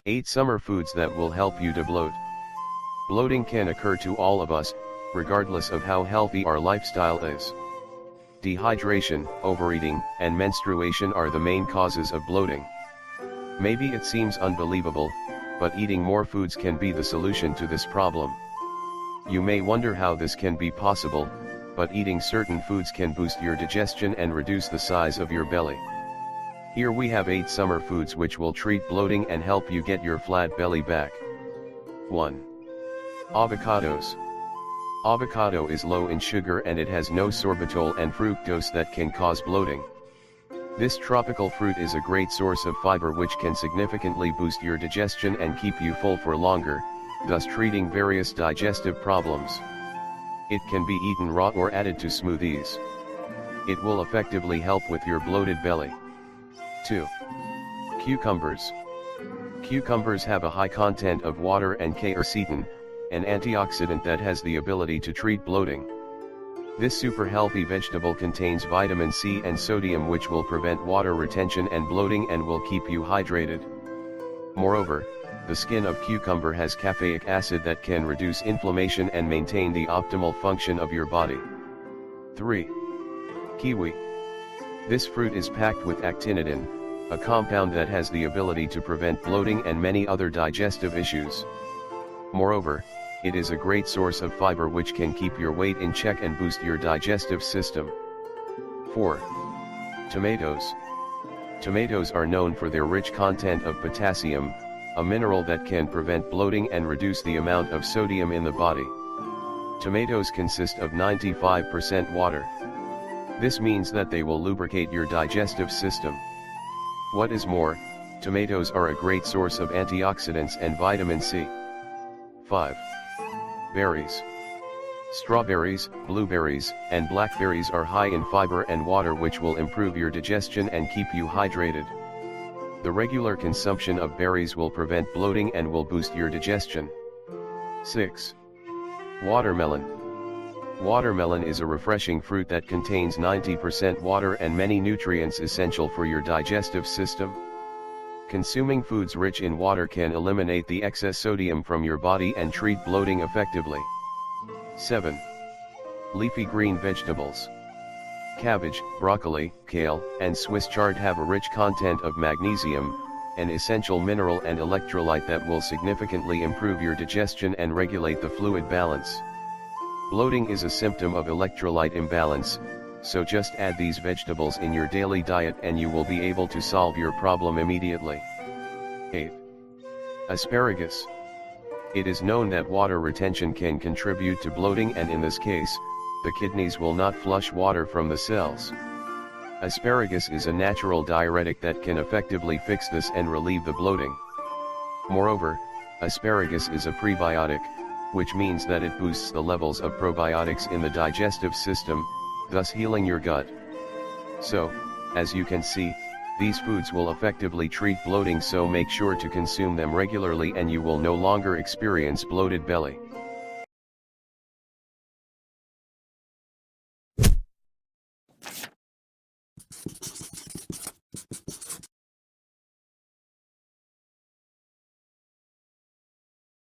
Eight summer foods that will help you to bloat. Bloating can occur to all of us, regardless of how healthy our lifestyle is. Dehydration, overeating, and menstruation are the main causes of bloating. Maybe it seems unbelievable, but eating more foods can be the solution to this problem. You may wonder how this can be possible, but eating certain foods can boost your digestion and reduce the size of your belly. Here we have 8 summer foods which will treat bloating and help you get your flat belly back. 1. Avocados. Avocado is low in sugar and it has no sorbitol and fructose that can cause bloating. This tropical fruit is a great source of fiber which can significantly boost your digestion and keep you full for longer, thus treating various digestive problems. It can be eaten raw or added to smoothies. It will effectively help with your bloated belly. 2. Cucumbers. Cucumbers have a high content of water and quercetin, an antioxidant that has the ability to treat bloating. This super healthy vegetable contains vitamin C and sodium which will prevent water retention and bloating and will keep you hydrated. Moreover, the skin of cucumber has caffeic acid that can reduce inflammation and maintain the optimal function of your body. 3. Kiwi. This fruit is packed with actinidin, a compound that has the ability to prevent bloating and many other digestive issues. Moreover, it is a great source of fiber which can keep your weight in check and boost your digestive system. 4. Tomatoes. Tomatoes are known for their rich content of potassium, a mineral that can prevent bloating and reduce the amount of sodium in the body. Tomatoes consist of 95% water. This means that they will lubricate your digestive system. What is more, tomatoes are a great source of antioxidants and vitamin C. 5. Berries. Strawberries, blueberries, and blackberries are high in fiber and water which will improve your digestion and keep you hydrated. The regular consumption of berries will prevent bloating and will boost your digestion. 6. Watermelon. Watermelon is a refreshing fruit that contains 90% water and many nutrients essential for your digestive system. Consuming foods rich in water can eliminate the excess sodium from your body and treat bloating effectively. 7. Leafy green vegetables. Cabbage, broccoli, kale, and Swiss chard have a rich content of magnesium, an essential mineral and electrolyte that will significantly improve your digestion and regulate the fluid balance. Bloating is a symptom of electrolyte imbalance, so just add these vegetables in your daily diet and you will be able to solve your problem immediately. 8. Asparagus. It is known that water retention can contribute to bloating, and in this case, the kidneys will not flush water from the cells. Asparagus is a natural diuretic that can effectively fix this and relieve the bloating. Moreover, asparagus is a prebiotic, which means that it boosts the levels of probiotics in the digestive system, thus healing your gut. So, as you can see, these foods will effectively treat bloating, so make sure to consume them regularly and you will no longer experience bloated belly.